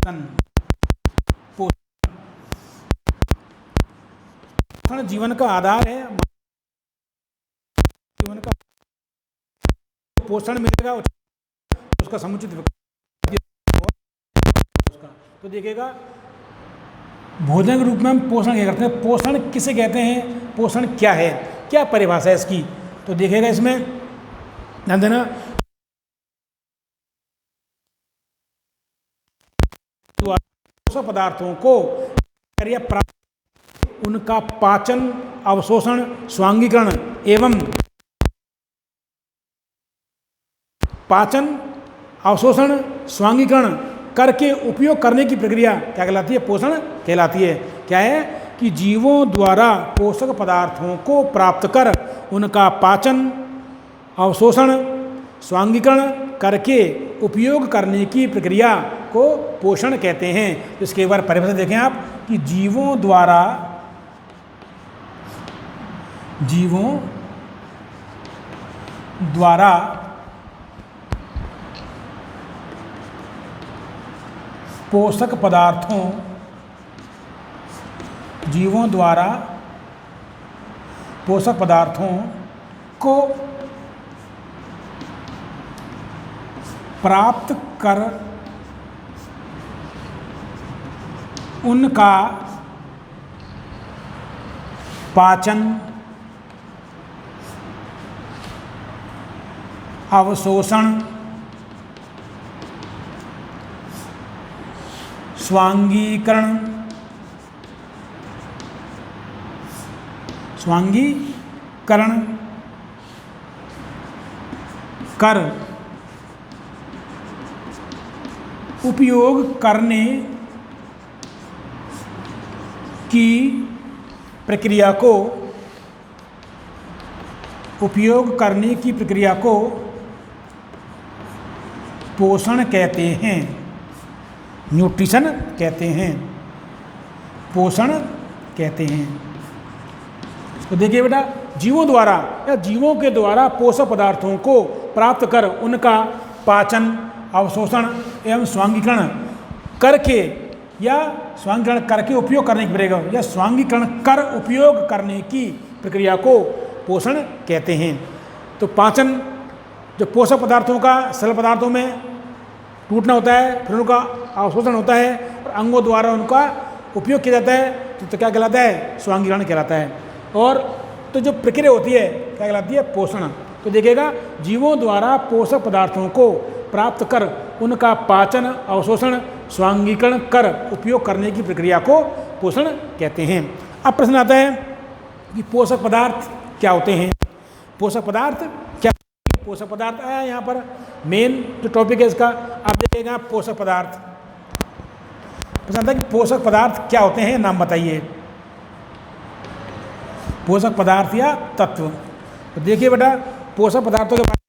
पोषण जीवन का आधार है। जीवन का पोषण मिलेगा उसका समुचित उसका, तो देखिएगा भोजन के रूप में हम पोषण क्या करते हैं, पोषण किसे कहते हैं, पोषण क्या है, क्या परिभाषा है इसकी, तो देखिएगा इसमें ध्यान देना। पोषक पदार्थों को प्राप्त, उनका पाचन, अवशोषण, स्वांगीकरण एवं पाचन, अवशोषण, स्वांगीकरण करके उपयोग करने की प्रक्रिया क्या कहलाती है, पोषण कहलाती है। क्या है कि जीवों द्वारा पोषक पदार्थों को प्राप्त कर उनका पाचन, अवशोषण, स्वांगीकरण करके उपयोग करने की प्रक्रिया को पोषण कहते हैं। तो इसके बार परिभाषा देखें आप कि जीवों द्वारा पोषक पदार्थों, जीवों द्वारा पोषक पदार्थों को प्राप्त कर उनका पाचन, अवशोषण, स्वांगीकरण कर उपयोग करने की प्रक्रिया को पोषण कहते हैं, न्यूट्रिशन कहते हैं, पोषण कहते हैं। तो देखिए बेटा, जीवों द्वारा या जीवों के द्वारा पोषक पदार्थों को प्राप्त कर उनका पाचन, अवशोषण एवं स्वांगीकरण करके या स्वांगीकरण करके उपयोग करने की प्रक्रिया या स्वांगीकरण कर उपयोग करने की प्रक्रिया को पोषण कहते हैं। तो पाचन, जो पोषक पदार्थों का सरल पदार्थों में टूटना होता है, फिर उनका अवशोषण होता है और अंगों द्वारा उनका उपयोग किया जाता है, तो क्या कहलाता है, स्वांगीकरण कहलाता है। और तो जो प्रक्रिया होती है क्या कहलाती है, पोषण। तो देखिएगा, जीवों द्वारा पोषक पदार्थों को प्राप्त कर उनका पाचन, अवशोषण, स्वांगीकरण कर उपयोग करने की प्रक्रिया को पोषण कहते हैं। अब प्रश्न आता है कि पोषक पदार्थ क्या होते हैं, पोषक पदार्थ क्या, पोषक पदार्थ आया यहाँ पर, मेन जो टॉपिक है इसका आप देखिएगा पोषक पदार्थ। प्रश्न आता है कि पोषक पदार्थ क्या होते हैं, नाम बताइए, पोषक पदार्थ या तत्व। तो देखिए बेटा, पोषक पदार्थों के बारे में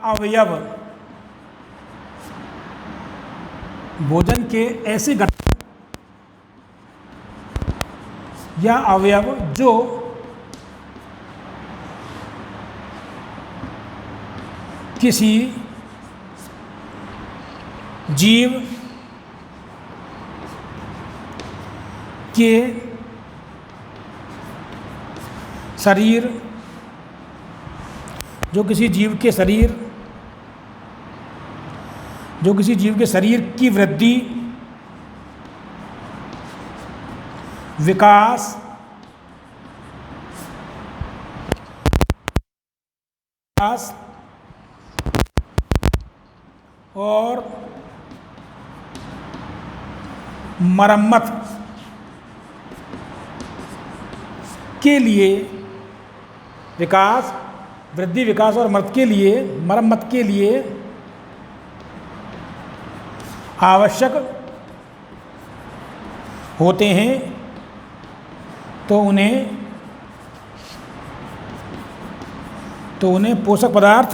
अवयव भोजन के ऐसे घटक या अवयव जो किसी जीव के शरीर, जो किसी जीव के शरीर की वृद्धि, विकास और मरम्मत के लिए, वृद्धि, विकास और मरम्मत के लिए आवश्यक होते हैं, तो उन्हें पोषक पदार्थ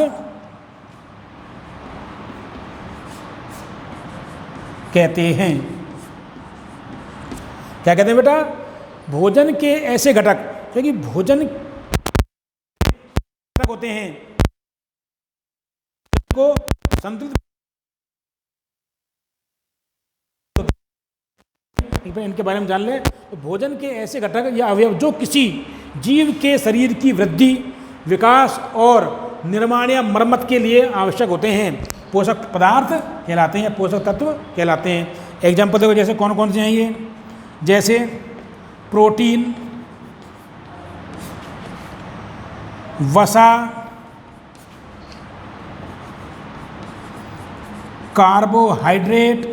कहते हैं। क्या कहते हैं बेटा? भोजन के ऐसे घटक, क्योंकि भोजन घटक होते हैं को संतुलित, इनके बारे में जान लें। तो भोजन के ऐसे घटक या अवयव जो किसी जीव के शरीर की वृद्धि, विकास और निर्माण या मरम्मत के लिए आवश्यक होते हैं, पोषक पदार्थ कहलाते हैं, पोषक तत्व कहलाते हैं। एग्जाम्पल देखो, जैसे कौन कौन से हैं ये? जैसे प्रोटीन, वसा, कार्बोहाइड्रेट,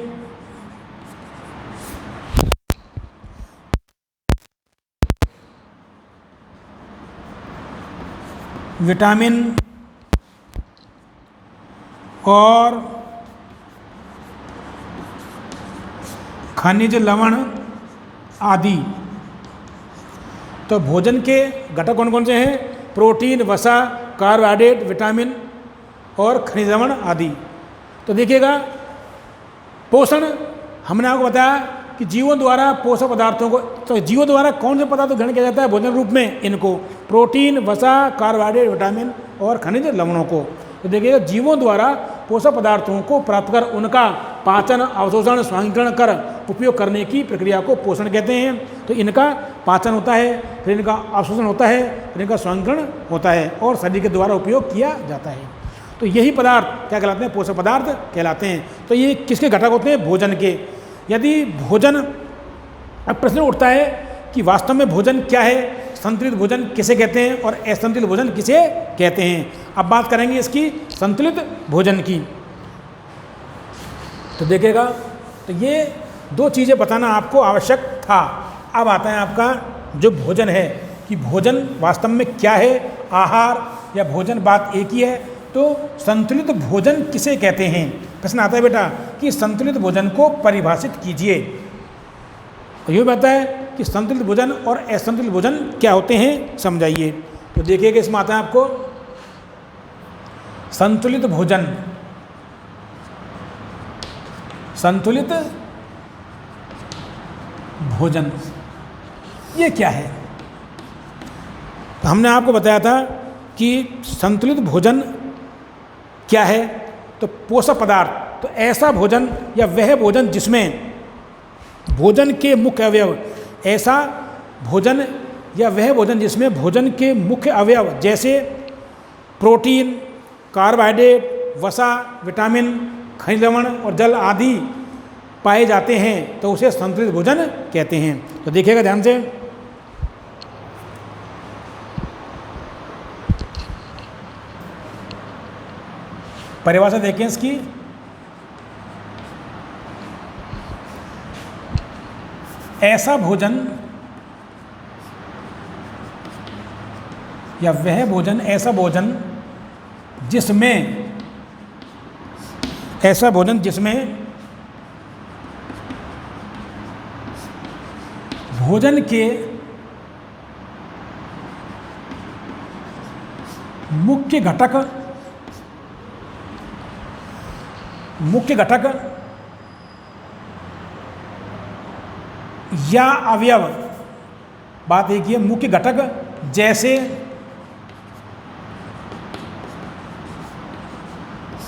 विटामिन और खनिज लवण आदि। तो भोजन के घटक कौन कौन से हैं? प्रोटीन, वसा, कार्बोहाइड्रेट, विटामिन और खनिज लवण आदि। तो देखिएगा, पोषण हमने आपको बताया कि जीवों द्वारा पोषक पदार्थों को, तो जीवों द्वारा कौन से पदार्थ ग्रहण किया जाता है भोजन रूप में? इनको, प्रोटीन, वसा, कार्बोहाइड्रेट, विटामिन और खनिज लवणों को। तो देखिएगा, जीवों द्वारा पोषक पदार्थों को प्राप्त कर उनका पाचन, अवशोषण, स्वांगीकरण कर उपयोग करने की प्रक्रिया को पोषण कहते हैं। तो इनका पाचन होता है, फिर इनका अवशोषण होता है, फिर इनका स्वांगीकरण होता है और शरीर के द्वारा उपयोग किया जाता है। तो यही पदार्थ क्या कहलाते हैं? पोषक पदार्थ कहलाते हैं। तो ये किसके घटक होते हैं? भोजन के। यदि भोजन, अब प्रश्न उठता है कि वास्तव में भोजन क्या है, संतुलित भोजन किसे कहते हैं और असंतुलित भोजन किसे कहते हैं। अब बात करेंगे इसकी संतुलित भोजन की। तो देखिएगा, तो ये दो चीज़ें बताना आपको आवश्यक था। अब आता है आपका जो भोजन है, कि भोजन वास्तव में क्या है, आहार या भोजन, बात एक ही है। तो संतुलित भोजन किसे कहते हैं? प्रश्न आता है बेटा कि संतुलित भोजन को परिभाषित कीजिए। ये बताता है कि संतुलित भोजन और असंतुलित भोजन क्या होते हैं, समझाइए। तो देखिएगा, इसमें आता है आपको संतुलित भोजन। संतुलित भोजन ये क्या है? तो हमने आपको बताया था कि संतुलित भोजन क्या है। तो पोषक पदार्थ, तो ऐसा भोजन या वह भोजन जिसमें भोजन के मुख्य अवयव, ऐसा भोजन या वह भोजन जिसमें भोजन के मुख्य अवयव जैसे प्रोटीन, कार्बोहाइड्रेट, वसा, विटामिन, खनिज लवण और जल आदि पाए जाते हैं, तो उसे संतुलित भोजन कहते हैं। तो देखिएगा ध्यान से, परिभाषा देखें इसकी। ऐसा भोजन या वह भोजन, ऐसा भोजन जिसमें, ऐसा भोजन जिसमें भोजन के मुख्य घटक या अवयव बात एक ही है, मुख्य घटक जैसे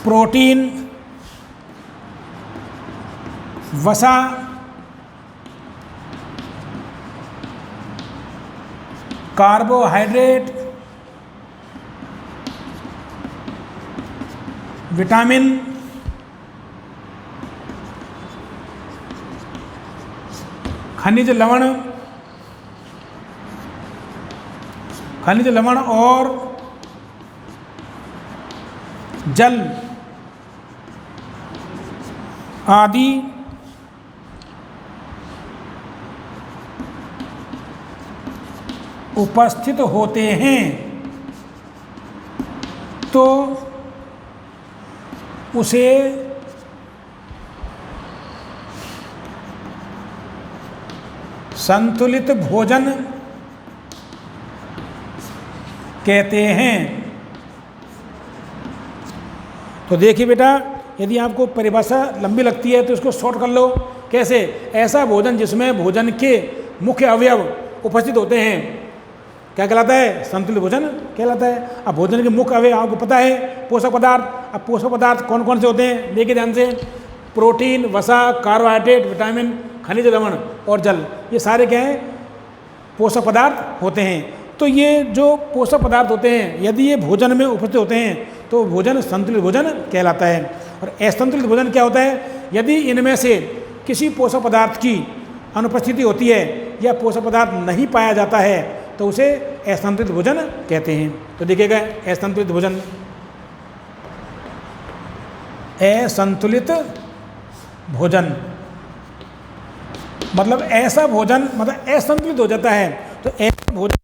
प्रोटीन, वसा, कार्बोहाइड्रेट, विटामिन, खनिज लवण और जल आदि उपस्थित होते हैं तो उसे संतुलित भोजन कहते हैं। तो देखिए बेटा, यदि आपको परिभाषा लंबी लगती है तो इसको शॉर्ट कर लो। कैसे? ऐसा भोजन जिसमें भोजन के मुख्य अवयव उपस्थित होते हैं क्या कहलाता है? संतुलित भोजन कहलाता है। अब भोजन के मुख्य अवयव आपको पता है, पोषक पदार्थ। अब पोषक पदार्थ कौन कौन से होते हैं? देखिए ध्यान से, प्रोटीन, वसा, कार्बोहाइड्रेट, विटामिन, खनिज लवण और जल, ये सारे क्या हैं? पोषक पदार्थ होते हैं। तो ये जो पोषक पदार्थ होते हैं यदि ये भोजन में उपस्थित होते हैं तो भोजन संतुलित भोजन कहलाता है। और असंतुलित भोजन क्या होता है? यदि इनमें से किसी पोषक पदार्थ की अनुपस्थिति होती है या पोषक पदार्थ नहीं पाया जाता है तो उसे असंतुलित भोजन कहते हैं। तो देखिएगा, असंतुलित भोजन, असंतुलित भोजन मतलब ऐसा भोजन, मतलब असंतुलित हो जाता है। तो ऐसा भोजन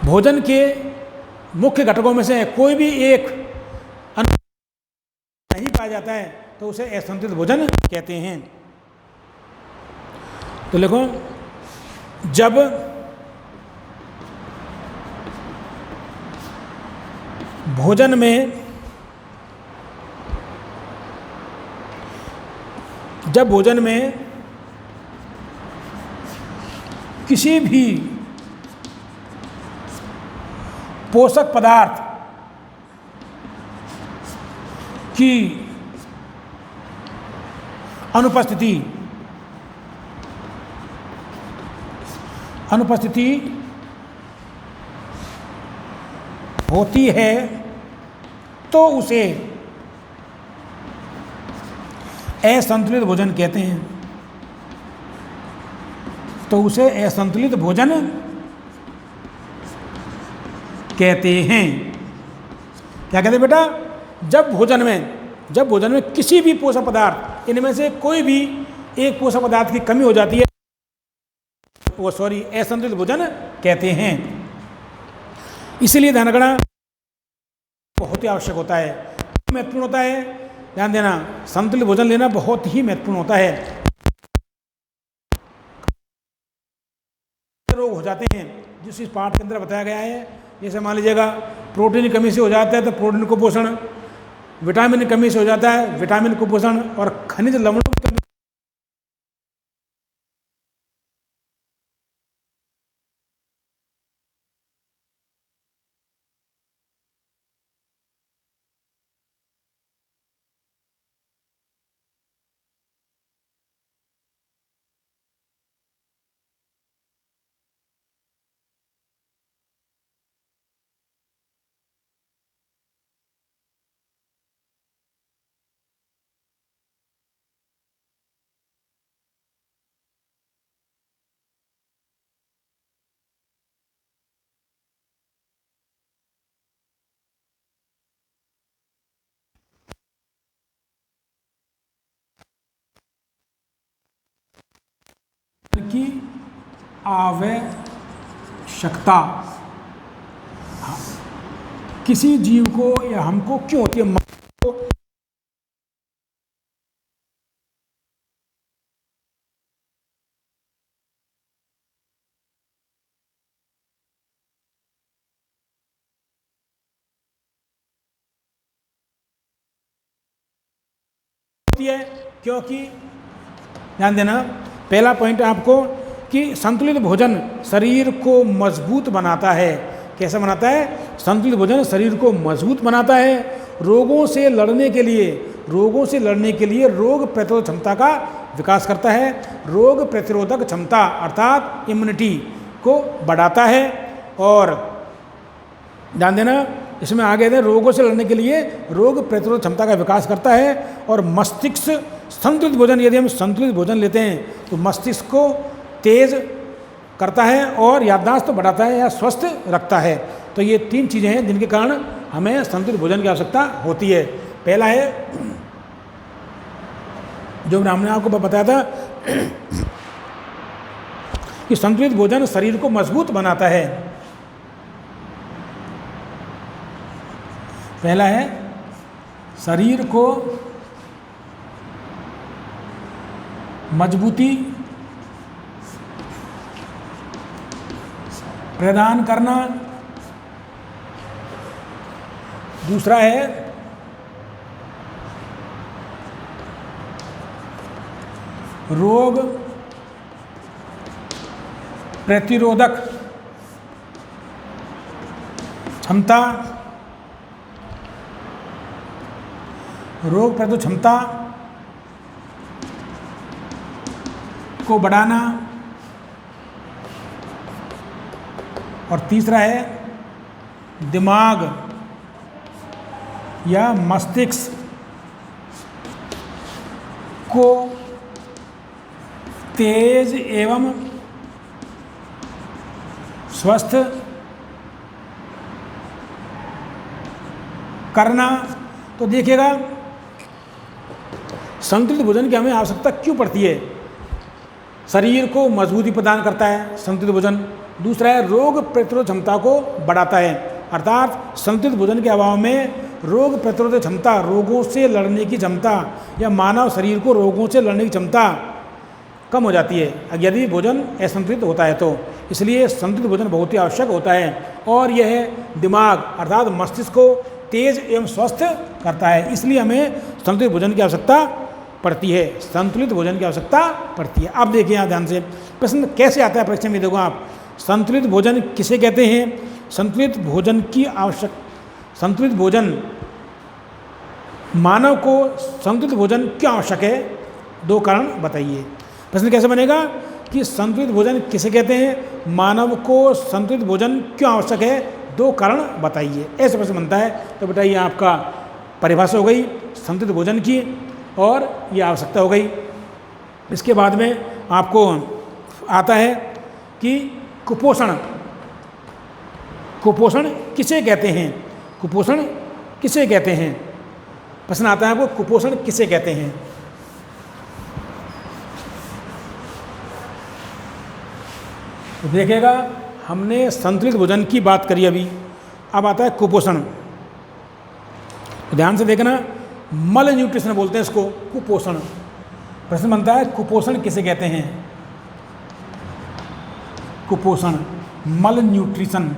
भोजन के मुख्य घटकों में से कोई भी एक नहीं पाया जाता है तो उसे असंतुलित भोजन कहते हैं। तो देखो, जब भोजन में किसी भी पोषक पदार्थ की अनुपस्थिति होती है तो उसे असंतुलित भोजन कहते हैं। तो उसे असंतुलित भोजन कहते हैं। क्या कहते हैं बेटा? जब भोजन में किसी भी पोषक पदार्थ, इनमें से कोई भी एक पोषक पदार्थ की कमी हो जाती है वो असंतुलित भोजन कहते हैं। इसीलिए ध्यान रखना बहुत ही आवश्यक होता है, महत्वपूर्ण होता है। ध्यान देना, संतुलित भोजन लेना बहुत ही महत्वपूर्ण होता है। रोग हो जाते हैं जिस इस पाठ के अंदर बताया गया है, जैसे मान लीजिएगा प्रोटीन की कमी से हो जाता है तो प्रोटीन कुपोषण, विटामिन की कमी से हो जाता है विटामिन कुपोषण, और खनिज लवणों की कमी की आवश्यकता किसी जीव को या हमको क्यों होती है? होती है? क्योंकि ध्यान देना, पहला पॉइंट आपको कि संतुलित भोजन शरीर को मजबूत बनाता है। कैसे बनाता है? संतुलित भोजन शरीर को मजबूत बनाता है। रोगों से लड़ने के लिए रोग प्रतिरोधक क्षमता का विकास करता है। रोग प्रतिरोधक क्षमता अर्थात इम्यूनिटी को बढ़ाता है। और ध्यान देना, इसमें आगे दे रोगों से लड़ने के लिए रोग प्रतिरोधक क्षमता का विकास करता है। और मस्तिष्क संतुलित भोजन, यदि हम संतुलित भोजन लेते हैं तो मस्तिष्क को तेज करता है और याददाश्त तो बढ़ाता है या स्वस्थ रखता है। तो ये 3 चीज़ें हैं जिनके कारण हमें संतुलित भोजन की आवश्यकता होती है। पहला है जो हमने आपको बताया था कि संतुलित भोजन शरीर को मजबूत बनाता है। पहला है शरीर को मजबूती प्रदान करना। दूसरा है रोग प्रतिरोधक क्षमता, रोग प्रतिरोधक क्षमता को बढ़ाना। और तीसरा है दिमाग या मस्तिष्क को तेज एवं स्वस्थ करना। तो देखिएगा संतुलित भोजन की हमें आवश्यकता क्यों पड़ती है? शरीर को मजबूती प्रदान करता है संतुलित भोजन। दूसरा है रोग प्रतिरोध क्षमता को बढ़ाता है, अर्थात संतुलित भोजन के अभाव में रोग प्रतिरोध क्षमता, रोगों से लड़ने की क्षमता या मानव शरीर को रोगों से लड़ने की क्षमता कम हो जाती है यदि भोजन असंतुलित होता है। तो इसलिए संतुलित भोजन बहुत ही आवश्यक होता है। और यह दिमाग अर्थात मस्तिष्क को तेज एवं स्वस्थ करता है, इसलिए हमें संतुलित भोजन की आवश्यकता पड़ती है। संतुलित भोजन की आवश्यकता पड़ती है। अब देखिए यहाँ ध्यान से, प्रश्न कैसे आता है परीक्षा में, देखो आप, संतुलित भोजन किसे कहते हैं? संतुलित भोजन मानव को संतुलित भोजन क्यों आवश्यक है? 2 कारण बताइए। प्रश्न कैसे बनेगा कि संतुलित भोजन किसे कहते हैं, मानव को संतुलित भोजन क्यों आवश्यक है, 2 कारण बताइए। ऐसे प्रश्न बनता है। तो बेटा ये आपका परिभाषा हो गई संतुलित भोजन की और ये आवश्यकता हो गई। इसके बाद में आपको आता है कि कुपोषण किसे कहते हैं? कुपोषण किसे कहते हैं? प्रश्न आता है आपको, कुपोषण किसे कहते हैं? तो देखिएगा हमने संतुलित भोजन की बात करी अभी, अब आता है कुपोषण। तो ध्यान से देखना, मल न्यूट्रिशन बोलते हैं इसको, कुपोषण। प्रश्न बनता है कुपोषण किसे कहते हैं? कुपोषण, मल न्यूट्रिशन,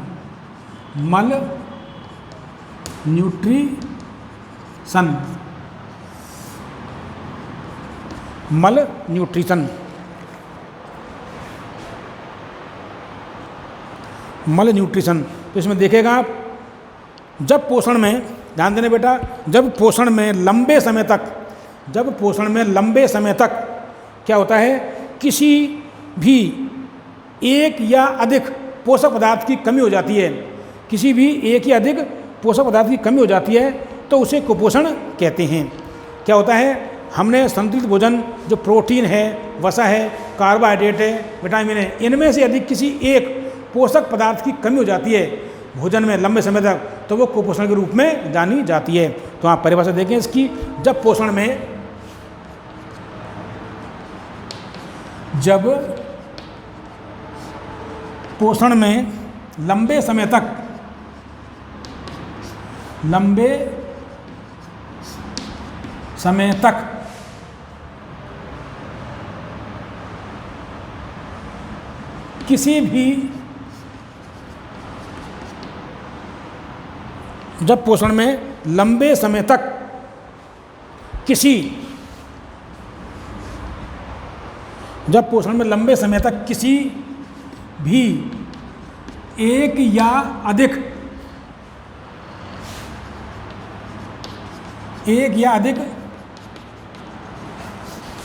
मल न्यूट्रिशन, मल न्यूट्रिशन, मल न्यूट्रिशन। तो इसमें देखेगा आप, जब पोषण में, ध्यान देना बेटा, जब पोषण में लंबे समय तक क्या होता है, किसी भी एक या अधिक पोषक पदार्थ की कमी हो जाती है, किसी भी एक या अधिक पोषक पदार्थ की कमी हो जाती है तो उसे कुपोषण कहते हैं। क्या होता है, हमने संतुलित भोजन जो प्रोटीन है, वसा है, कार्बोहाइड्रेट है, विटामिन है, इनमें से यदि किसी एक पोषक पदार्थ की कमी हो जाती है भोजन में लंबे समय तक, तो वो कुपोषण के रूप में जानी जाती है। तो आप परिभाषा देखें इसकी, जब पोषण में लंबे समय तक किसी भी, जब पोषण में लंबे समय तक किसी जब पोषण में लंबे समय तक किसी भी एक या अधिक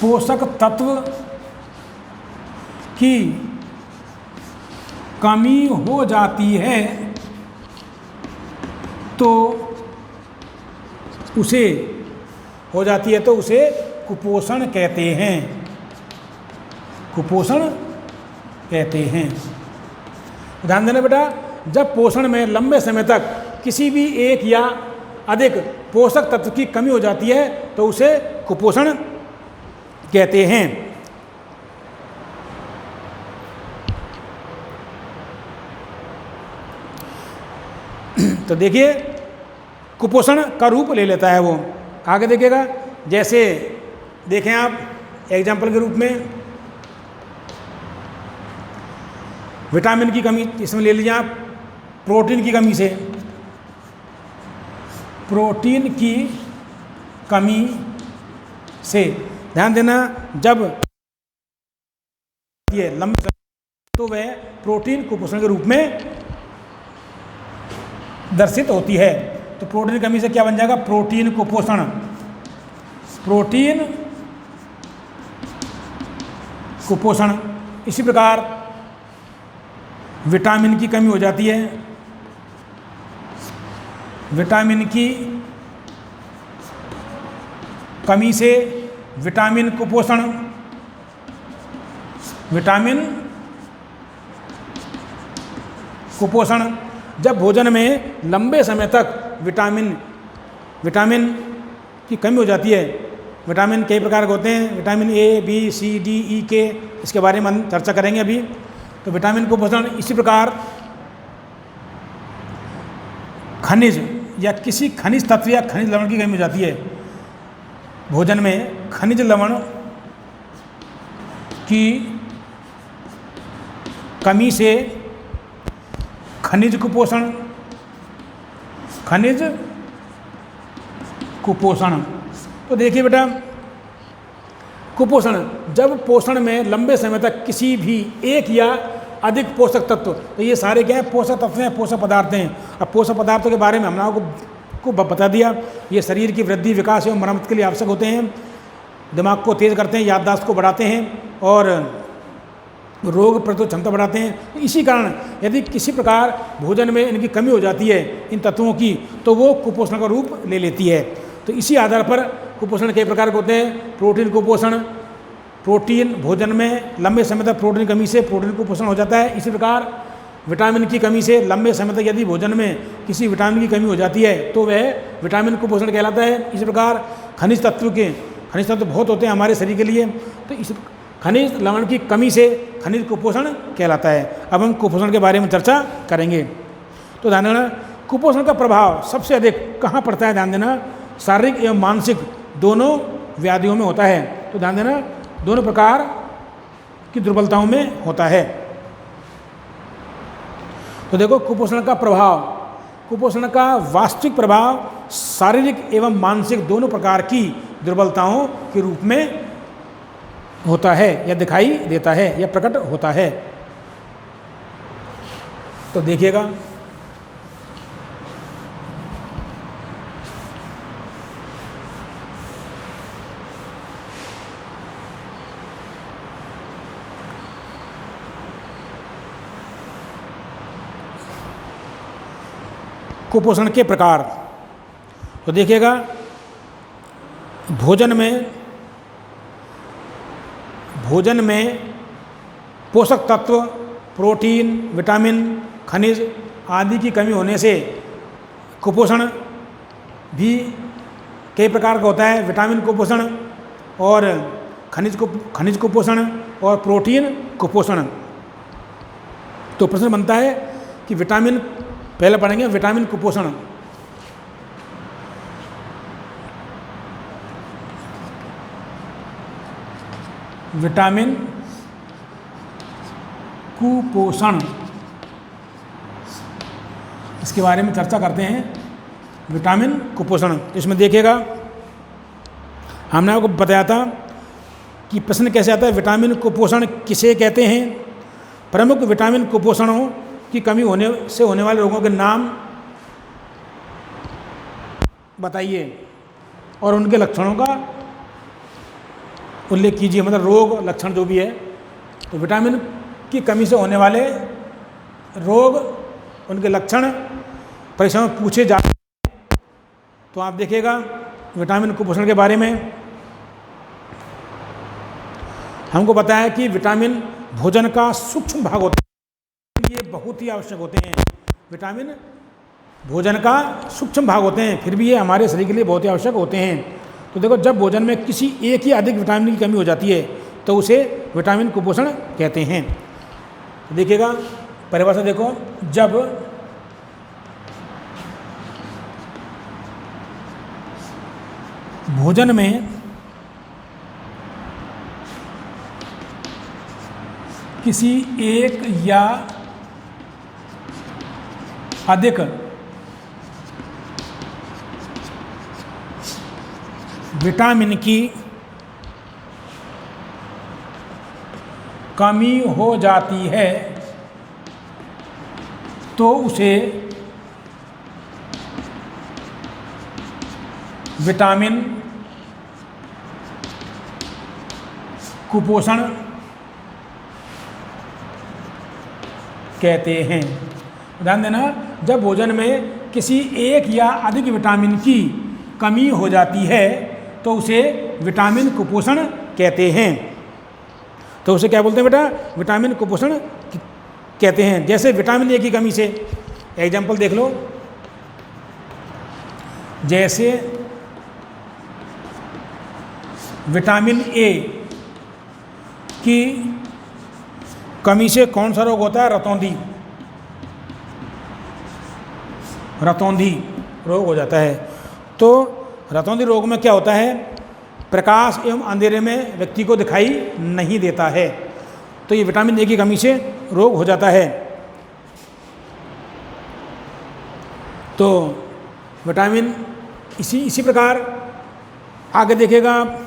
पोषक तत्व की कमी हो जाती है तो उसे कुपोषण कहते हैं। कुपोषण कहते हैं। ध्यान देना बेटा, जब पोषण में लंबे समय तक किसी भी एक या अधिक पोषक तत्व की कमी हो जाती है तो उसे कुपोषण कहते हैं। तो देखिए कुपोषण का रूप ले लेता है वो। आगे देखिएगा, जैसे देखें आप एग्जाम्पल के रूप में विटामिन की कमी, इसमें ले लीजिए आप प्रोटीन की कमी से, प्रोटीन की कमी से ध्यान देना, जब ये लंबे तो वह प्रोटीन कुपोषण के रूप में दर्शित होती है। तो प्रोटीन की कमी से क्या बन जाएगा? प्रोटीन कुपोषण। प्रोटीन कुपोषण। इसी प्रकार विटामिन की कमी हो जाती है, विटामिन की कमी से विटामिन कुपोषण। विटामिन कुपोषण। जब भोजन में लंबे समय तक विटामिन की कमी हो जाती है। विटामिन कई प्रकार के होते हैं, vitamin A, B, C, D, E, K, इसके बारे में हम चर्चा करेंगे अभी। तो विटामिन कुपोषण। इसी प्रकार खनिज या किसी खनिज तत्व या खनिज लवण की कमी हो जाती है। भोजन में खनिज लवण की कमी से खनिज कुपोषण। खनिज कुपोषण। तो देखिए बेटा, कुपोषण, जब पोषण में लंबे समय तक किसी भी एक या अधिक पोषक तत्व, तो ये सारे क्या हैं? पोषक तत्व हैं, पोषक पदार्थ हैं। अब पोषक पदार्थों के बारे में हमने आपको बता दिया। ये शरीर की वृद्धि, विकास एवं मरम्मत के लिए आवश्यक होते हैं, दिमाग को तेज करते हैं, याददाश्त को बढ़ाते हैं और रोग प्रतिरोधक क्षमता बढ़ाते हैं। इसी कारण यदि किसी प्रकार भोजन में इनकी कमी हो जाती है, इन तत्वों की, तो वो कुपोषण का रूप ले लेती है। तो इसी आधार पर कुपोषण कई प्रकार के होते हैं। प्रोटीन कुपोषण, प्रोटीन भोजन में लंबे समय तक प्रोटीन कमी से प्रोटीन कुपोषण हो जाता है। इसी प्रकार विटामिन की कमी से लंबे समय तक यदि भोजन में किसी विटामिन की कमी हो जाती है तो वह विटामिन कुपोषण कहलाता है। इसी प्रकार खनिज तत्व बहुत होते हैं हमारे शरीर के लिए, तो इस खनिज लवण की कमी से खनिज कुपोषण कहलाता है। अब हम कुपोषण के बारे में चर्चा करेंगे। तो ध्यान देना, कुपोषण का प्रभाव सबसे अधिक कहाँ पड़ता है? ध्यान देना, शारीरिक एवं मानसिक दोनों व्याधियों में होता है। तो ध्यान देना, दोनों प्रकार की दुर्बलताओं में होता है। तो देखो कुपोषण का प्रभाव, कुपोषण का वास्तविक प्रभाव शारीरिक एवं मानसिक दोनों प्रकार की दुर्बलताओं के रूप में होता है या दिखाई देता है या प्रकट होता है। तो देखिएगा, कुपोषण के प्रकार। तो देखिएगा, भोजन में पोषक तत्व, प्रोटीन, विटामिन, खनिज आदि की कमी होने से कुपोषण भी कई प्रकार का होता है। विटामिन कुपोषण और खनिज कुपोषण और प्रोटीन कुपोषण। तो प्रश्न बनता है कि विटामिन, पहले पढ़ेंगे विटामिन कुपोषण। विटामिन कुपोषण, इसके बारे में चर्चा करते हैं। विटामिन कुपोषण, इसमें देखिएगा, हमने आपको बताया था कि प्रश्न कैसे आता है, विटामिन कुपोषण किसे कहते हैं, प्रमुख विटामिन कुपोषणों की कमी होने से होने वाले रोगों के नाम बताइए और उनके लक्षणों का उल्लेख कीजिए। मतलब रोग लक्षण जो भी है, तो विटामिन की कमी से होने वाले रोग, उनके लक्षण परीक्षा में पूछे जाते हैं। तो आप देखिएगा विटामिन कुपोषण के बारे में हमको पता है कि विटामिन भोजन का सूक्ष्म भाग होता है, ये बहुत ही आवश्यक होते हैं। विटामिन भोजन का सूक्ष्म भाग होते हैं, फिर भी ये हमारे शरीर के लिए बहुत ही आवश्यक होते हैं। तो देखो, जब भोजन में किसी एक या अधिक विटामिन की कमी हो जाती है तो उसे विटामिन कुपोषण कहते हैं। तो देखिएगा परिभाषा देखो, जब भोजन में किसी एक या अधिक विटामिन की कमी हो जाती है तो उसे विटामिन कुपोषण कहते हैं। ध्यान देना, जब भोजन में किसी एक या अधिक विटामिन की कमी हो जाती है तो उसे विटामिन कुपोषण कहते हैं। तो उसे क्या बोलते हैं बेटा? विटामिन कुपोषण कहते हैं। जैसे विटामिन ए की कमी से, एग्जाम्पल देख लो, जैसे विटामिन ए की कमी से कौन सा रोग होता है? रतौंधी, रतौंधी रोग हो जाता है। तो रतौंधी रोग में क्या होता है? प्रकाश एवं अंधेरे में व्यक्ति को दिखाई नहीं देता है, तो ये विटामिन ए की कमी से रोग हो जाता है। तो विटामिन इसी प्रकार आगे देखेगा,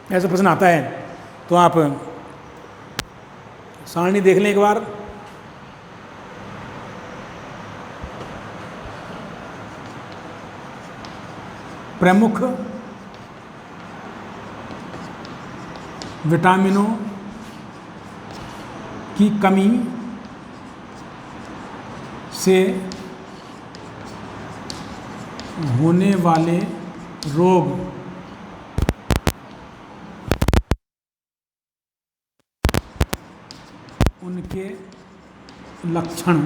ऐसा प्रश्न आता है तो आप सारणी देख लें एक बार। प्रमुख विटामिनों की कमी से होने वाले रोग, उनके लक्षण,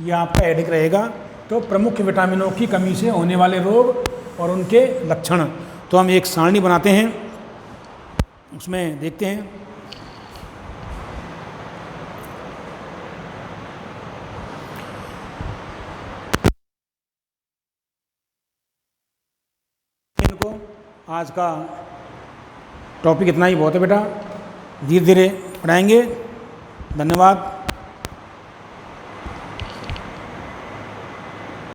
ये आपका हेडिंग रहेगा। तो प्रमुख विटामिनों की कमी से होने वाले रोग और उनके लक्षण। तो हम एक सारणी बनाते हैं, उसमें देखते हैं। मेरे को आज का टॉपिक इतना ही बहुत है बेटा, धीरे धीरे पढ़ाएंगे। धन्यवाद।